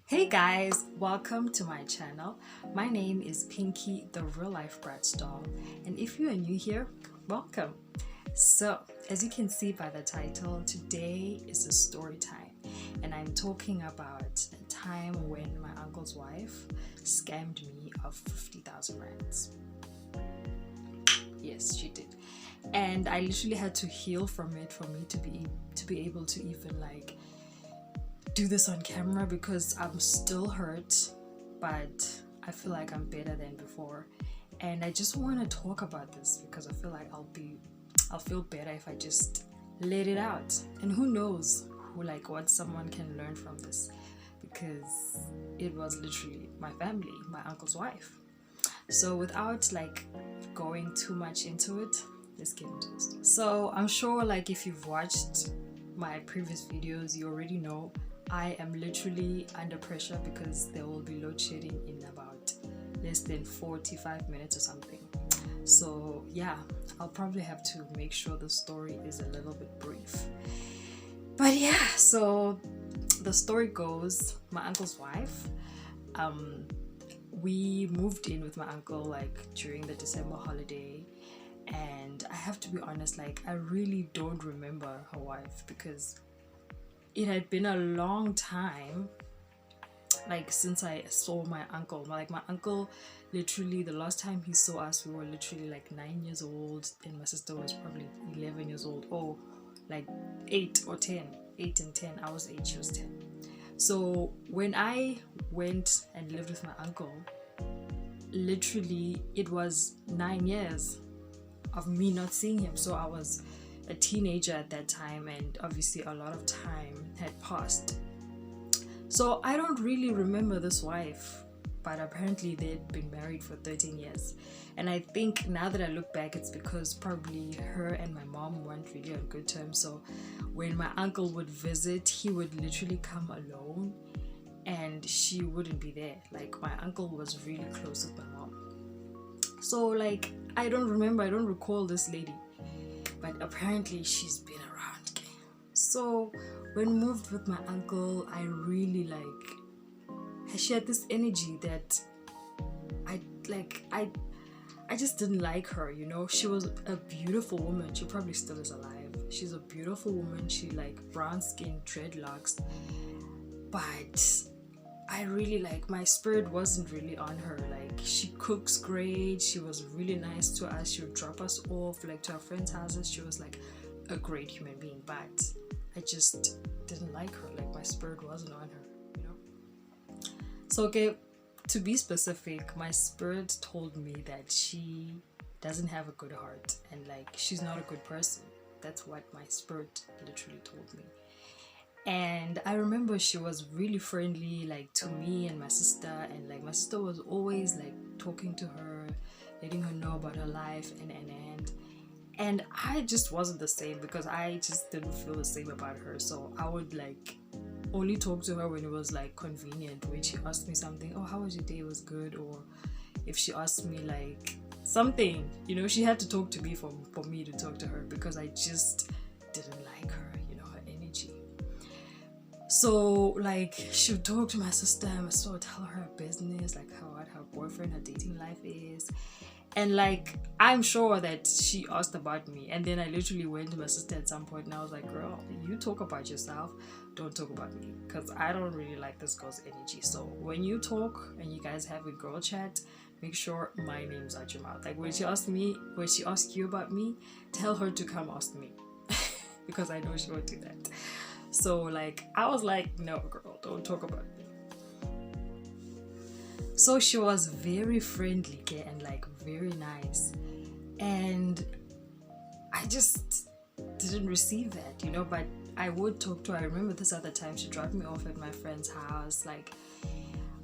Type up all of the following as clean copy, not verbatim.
Hey guys, welcome to my channel. My name is Pinky, the real life Bratz doll, and if you are new here, welcome. So, as you can see by the title, today is a story time, and I'm talking about a time when my uncle's wife scammed me of 50,000 rands. Yes, she did, and I literally had to heal from it for me to be able to even do this on camera, because I'm still hurt, but I feel like I'm better than before, and I just want to talk about this because I feel like I'll feel better if I just let it out. And who knows what someone can learn from this, because it was literally my family, my uncle's wife. So without going too much into it, let's get into this. So I'm sure if you've watched my previous videos, you already know I am literally under pressure because there will be load shedding in about less than 45 minutes or something. So yeah, I'll probably have to make sure the story is a little bit brief. But yeah, so the story goes, my uncle's wife, we moved in with my uncle during the December holiday, and I have to be honest, I really don't remember her wife because it had been a long time since I saw my uncle. My uncle, literally the last time he saw us, we were literally 9 years old, and my sister was probably 11 years old, or 8 or 10. 8 and 10. I was 8, she was 10. So when I went and lived with my uncle, literally it was 9 years of me not seeing him. So I was a teenager at that time, and obviously a lot of time had passed. So I don't really remember this wife, but apparently they'd been married for 13 years. And I think now that I look back, it's because probably her and my mom weren't really on good terms. So when my uncle would visit, he would literally come alone and she wouldn't be there. My uncle was really close with my mom. So I don't recall this lady, but apparently she's been around. Okay? So when moved with my uncle, I really she had this energy that I just didn't like her, She was a beautiful woman. She probably still is alive. She's a beautiful woman. She brown skin, dreadlocks, but I really my spirit wasn't really on her. She cooks great, she was really nice to us, she would drop us off to our friends' houses. She was a great human being, but I just didn't like her. My spirit wasn't on her, So okay, to be specific, my spirit told me that she doesn't have a good heart, and she's not a good person. That's what my spirit literally told me. And I remember she was really friendly to me and my sister, and my sister was always talking to her, letting her know about her life, and I just wasn't the same, because I just didn't feel the same about her. So I would only talk to her when it was convenient. When she asked me something, oh, how was your day? It was good. Or if she asked me something, she had to talk to me for me to talk to her, because I just didn't like her, her energy. So she would talk to my sister, and my sister would tell her business, what her boyfriend, her dating life is. And I'm sure that she asked about me, and then I literally went to my sister at some point and I was like, girl, you talk about yourself, don't talk about me, because I don't really like this girl's energy. So when you talk and you guys have a girl chat, make sure my name's out your mouth. When she asks you about me, tell her to come ask me because I know she won't do that. So I was no, girl, don't talk about me. So she was very friendly, okay, and very nice, and I just didn't receive that, but I would talk to her. I remember this other time she dropped me off at my friend's house.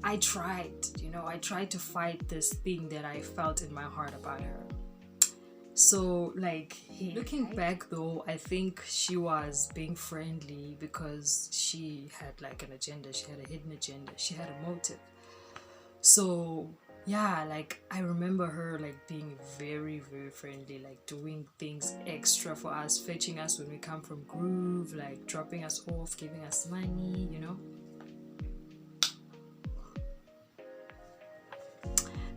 I tried to fight this thing that I felt in my heart about her. So looking back though, I think she was being friendly because she had an agenda. She had a hidden agenda. She had a motive. So yeah, I remember her being very, very friendly, doing things extra for us, fetching us when we come from groove, dropping us off, giving us money,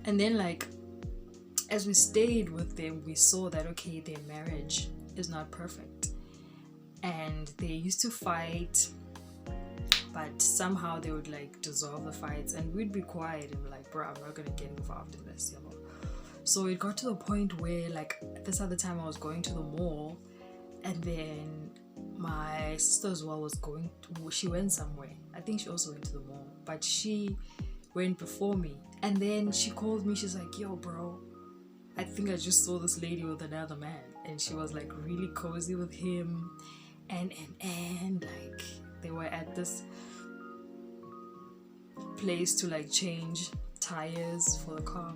And then like as we stayed with them, we saw that okay, their marriage is not perfect, and they used to fight, but somehow they would like dissolve the fights, and we'd be quiet and be like, bro, I'm not gonna get involved in this, you know. So it got to the point where like this other time I was going to the mall, and then my sister as well was going to, she went somewhere. I think she also went to the mall, but she went before me. And then she called me, she's like, yo bro, I think I just saw this lady with another man, and she was like really cozy with him, and like they were at this place to like change tires for the car.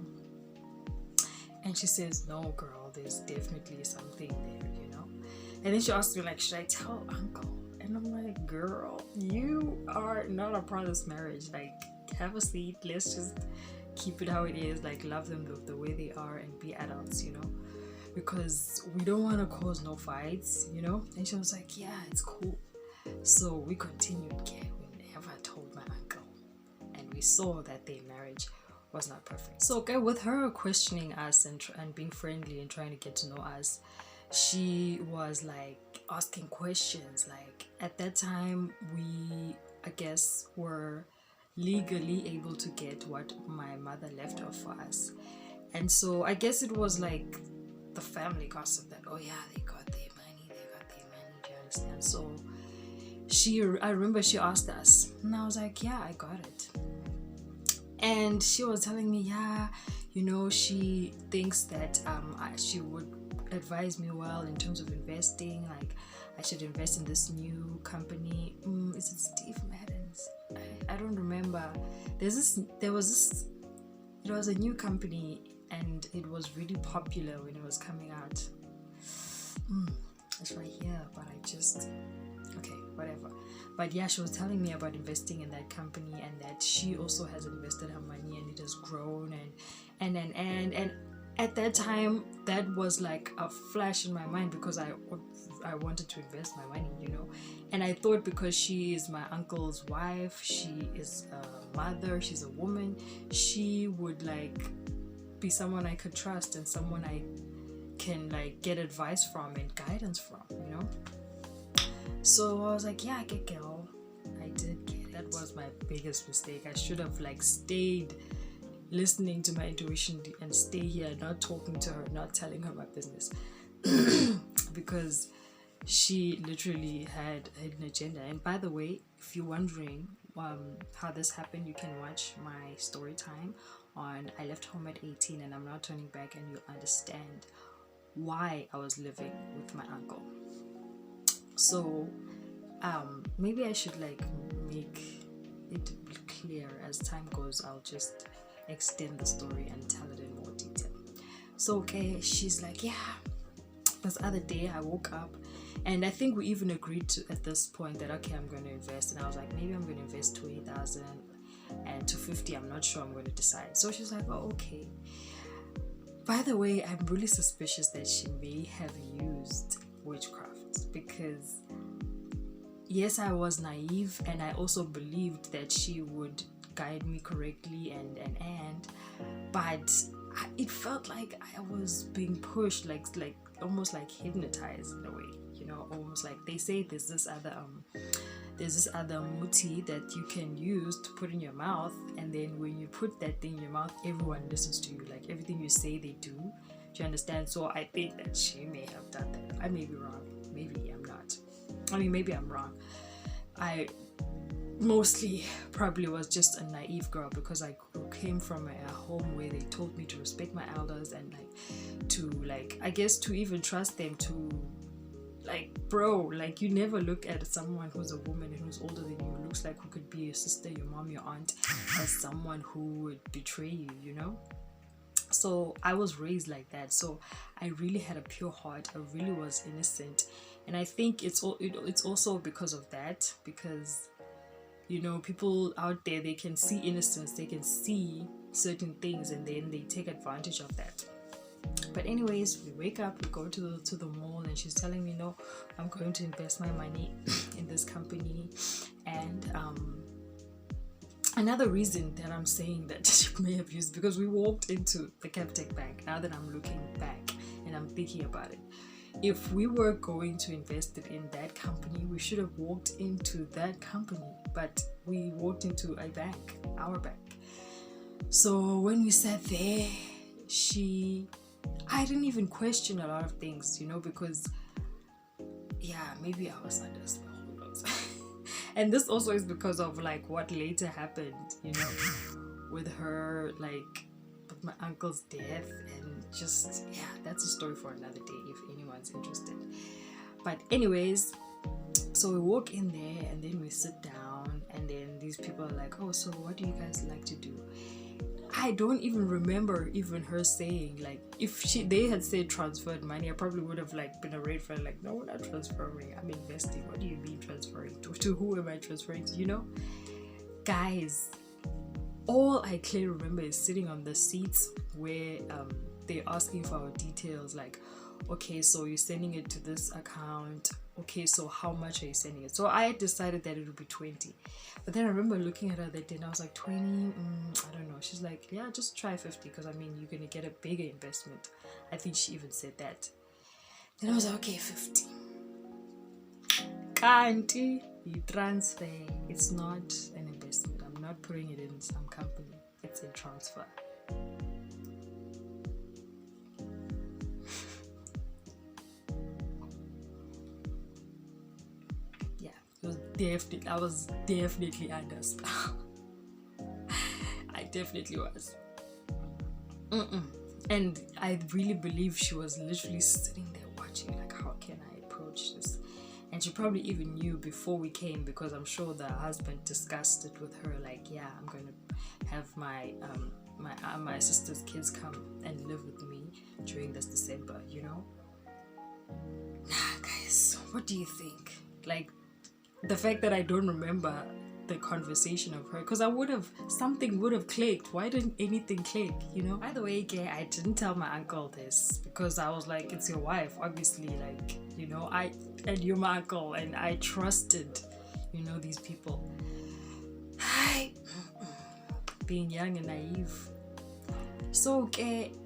And she says, no girl, there's definitely something there, you know. And then she asked me like, should I tell uncle? And I'm like, girl, you are not a part of this marriage. Like, have a seat, let's just keep it how it is, like love them the way they are and be adults, you know, because we don't want to cause no fights, you know. And she was like, yeah, it's cool. So we continued. Okay, we never told my uncle, and we saw that their marriage was not perfect. So okay, with her questioning us and being friendly and trying to get to know us, she was like asking questions. Like at that time we, I guess, were legally able to get what my mother left off for us. And so I guess it was like the family gossip that, oh yeah, they got their money, do you understand? So I remember she asked us, and I was like, yeah, I got it. And she was telling me, yeah, you know, she thinks that she would advise me well in terms of investing. Like I should invest in this new company. Is it Steve Madden's? I don't remember. It was a new company, and it was really popular when it was coming out. It's right here, but okay, whatever. But yeah, she was telling me about investing in that company, and that she also has invested her money, and it has grown, and at that time that was like a flash in my mind, because I wanted to invest my money, you know. And I thought because she is my uncle's wife, she is a mother, she's a woman, she would like be someone I could trust and someone I can like get advice from and guidance from, you know. So I was like, yeah, I get girl. I did get it. That was my biggest mistake. I should have like stayed listening to my intuition and stay here, not talking to her, not telling her my business. Because she literally had a hidden agenda. And by the way, if you're wondering how this happened, you can watch my story time on I Left Home at 18 and I'm Not Turning Back, and you'll understand why I was living with my uncle. So maybe I should like make it clear as time goes. I'll just extend the story and tell it in more detail. So okay, she's like, yeah, this other day I woke up, and I think we even agreed to at this point that okay, I'm going to invest. And I was like, maybe I'm going to invest 20,000 and to 50, I'm not sure, I'm going to decide. So she's like, oh okay. By the way, I'm really suspicious that she may have used witchcraft, because yes, I was naive, and I also believed that she would guide me correctly, but it felt like I was being pushed, like almost like hypnotized in a way, you know. Almost like they say there's this other muti that you can use to put in your mouth, and then when you put that thing in your mouth, everyone listens to you, like everything you say they do. Do you understand? So I think that she may have done that. I may be wrong, maybe I'm not. Maybe I'm wrong. I mostly probably was just a naive girl, because I came from a home where they told me to respect my elders, and I guess to even trust them, to like, bro, like you never look at someone who's a woman and who's older than you, looks like who could be your sister, your mom, your aunt, as someone who would betray you, you know. So I was raised like that. So I really had a pure heart. I really was innocent. And I think it's also because of that, because, you know, people out there, they can see innocence, they can see certain things, and then they take advantage of that. But anyways, we wake up, we go to the mall, and she's telling me, no, I'm going to invest my money in this company, and Another reason that I'm saying that she may have used, because we walked into the Capitec Bank. Now that I'm looking back and I'm thinking about it, if we were going to invest it in that company, we should have walked into that company, but we walked into a bank, our bank. So when we sat there, I didn't even question a lot of things, because maybe I was under spell, who knows. And this also is because of like what later happened, with her, like with my uncle's death, and just that's a story for another day if anyone's interested. But anyways, so we walk in there and then we sit down, and then these people are like, oh, so what do you guys like to do? I don't even remember even her saying, like, if they had said transferred money, I probably would have like been a red flag, like, no, we're not transferring, I'm investing. What do you mean transferring? To who am I transferring to, Guys, all I clearly remember is sitting on the seats where they're asking for our details, like, okay, so you're sending it to this account. Okay, so how much are you sending it? So I had decided that it would be 20. But then I remember looking at her that day and I was like, 20? I don't know. She's like, yeah, just try 50 because, you're going to get a bigger investment. I think she even said that. Then I was like, okay, 50. Kanti, you transfer. It's not an investment. I'm not putting it in some company. It's a transfer. I was definitely under spell. I definitely was. And I really believe she was literally sitting there watching, like, how can I approach this? And she probably even knew before we came, because I'm sure the husband discussed it with her, like, yeah, I'm going to have my sister's kids come and live with me during this December, Guys, what do you think? Like, the fact that I don't remember the conversation of her, because something would have clicked. Why didn't anything click, By the way, I didn't tell my uncle this because I was like, it's your wife, obviously, like, and you're my uncle, and I trusted, these people. Being young and naive. So,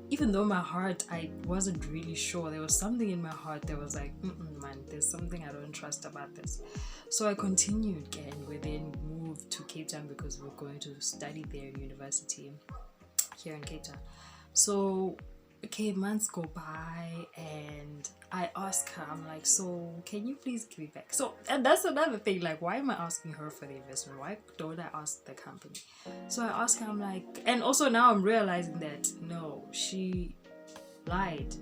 even though my heart, I wasn't really sure, there was something in my heart that was like, man, there's something I don't trust about this. So I continued, and we then moved to Cape Town because we're going to study there in university here in Cape Town. So, months go by, and I ask her, I'm like, so can you please give me back? So, and that's another thing, like, why am I asking her for the investment? Why don't I ask the company? So I ask her, I'm like, and also now I'm realizing that no, she lied,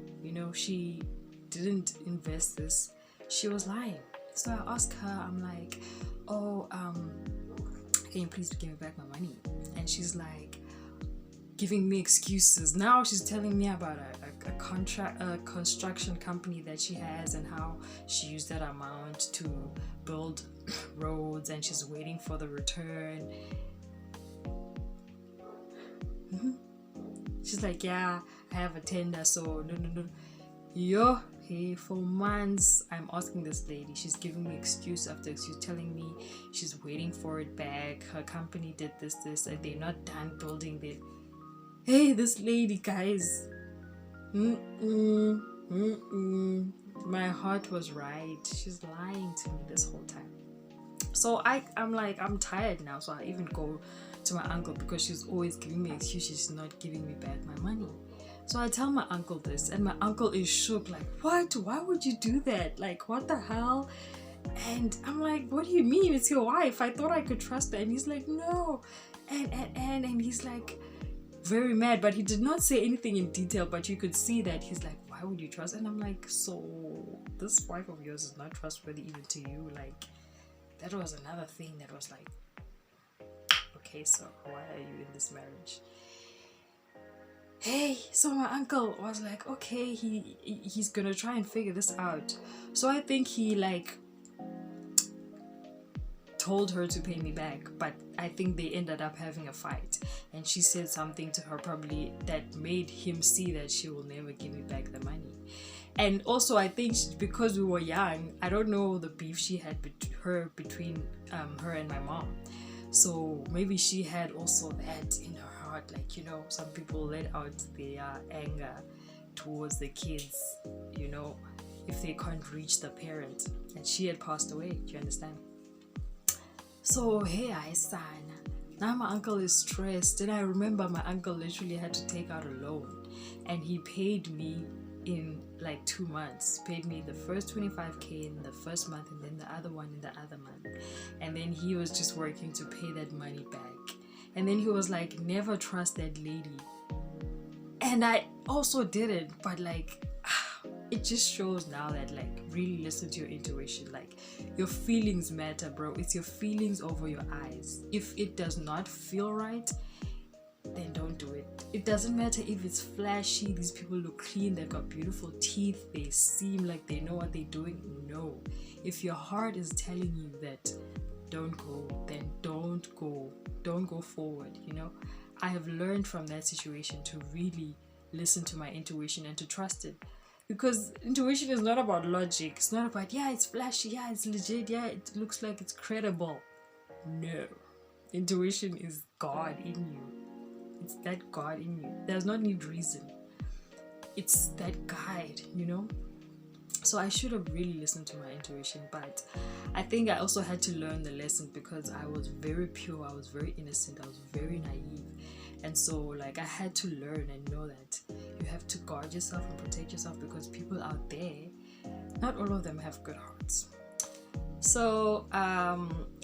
she didn't invest this, she was lying. So I ask her, I'm like, oh, can you please give me back my money? And she's like, giving me excuses. Now she's telling me about a construction company that she has, and how she used that amount to build roads, and she's waiting for the return. She's like, yeah, I have a tender, so no. Hey, for months I'm asking this lady, she's giving me excuse after excuse, telling me she's waiting for it back, her company did this, and they're not done building it. Hey, this lady, guys. My heart was right. She's lying to me this whole time. So I'm like, I'm tired now. So I even go to my uncle, because she's always giving me excuses. She's not giving me back my money. So I tell my uncle this, and my uncle is shook, like, what? Why would you do that? Like, what the hell? And I'm like, what do you mean? It's your wife. I thought I could trust her. And he's like, no. And he's like, very mad, but he did not say anything in detail, but you could see that he's like, why would you trust? And I'm like, so this wife of yours is not trustworthy even to you? Like, that was another thing that was like, okay, so why are you in this marriage? Hey, so my uncle was like, okay, he's gonna try and figure this out. So I think he like told her to pay me back, but I think they ended up having a fight, and she said something to her probably that made him see that she will never give me back the money. And also I think because we were young, I don't know the beef she had between her and my mom. So maybe she had also that in her heart, like, you know, some people let out their anger towards the kids, you know, if they can't reach the parent, and she had passed away. Do you understand? So hey, I son, now my uncle is stressed, and I remember my uncle literally had to take out a loan, and he paid me in like 2 months. Paid me the first 25k in the first month, and then the other one in the other month, and then he was just working to pay that money back. And then he was like, never trust that lady, and I also didn't, but like it just shows now that, like, really listen to your intuition. Like, your feelings matter, bro. It's your feelings over your eyes. If it does not feel right, then don't do it. It doesn't matter if it's flashy, these people look clean, they've got beautiful teeth, they seem like they know what they're doing. No. If your heart is telling you that don't go, then don't go forward, you know. I have learned from that situation to really listen to my intuition and to trust it, because intuition is not about logic. It's not about, yeah, it's flashy, yeah, it's legit, yeah, it looks like it's credible. No. Intuition is God in you. It's that God in you. Does not need reason. It's that guide, you know. So I should have really listened to my intuition, but I think I also had to learn the lesson, because I was very pure, I was very innocent, I was very naive. And so, like, I had to learn and know that you have to guard yourself and protect yourself, because people out there, not all of them have good hearts. So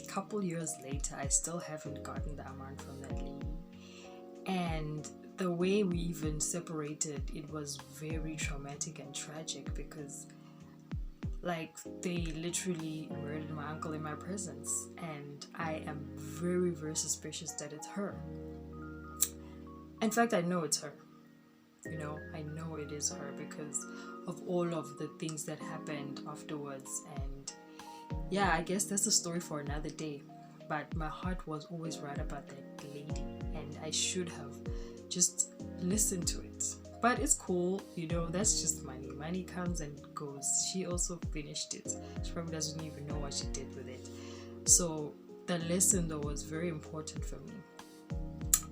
couple years later, I still haven't gotten the amount from that lady, and the way we even separated, it was very traumatic and tragic, because like, they literally murdered my uncle in my presence, and I am very, very suspicious that it's her. In fact, I know it's her. You know, I know it is her because of all of the things that happened afterwards. And yeah, I guess that's a story for another day. But my heart was always right about that lady, and I should have just listened to it. But it's cool, you know, that's just money. Money comes and goes. She also finished it. She probably doesn't even know what she did with it. So the lesson, though, was very important for me.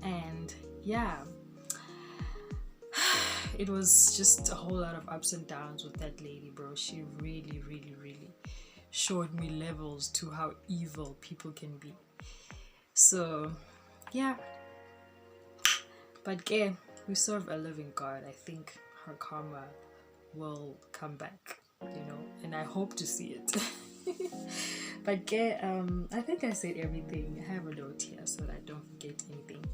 And yeah, it was just a whole lot of ups and downs with that lady, bro. She really, really, really showed me levels to how evil people can be. So yeah, but yeah, we serve a living God. I think her karma will come back, you know, and I hope to see it. But yeah, I think I said everything. I have a note here so that I don't forget anything.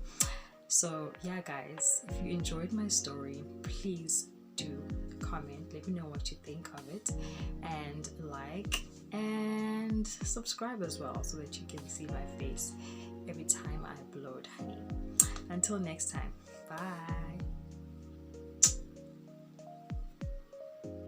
So yeah, guys, if you enjoyed my story, please do comment, let me know what you think of it, and like and subscribe as well, so that you can see my face every time I upload, honey. Until next time, bye.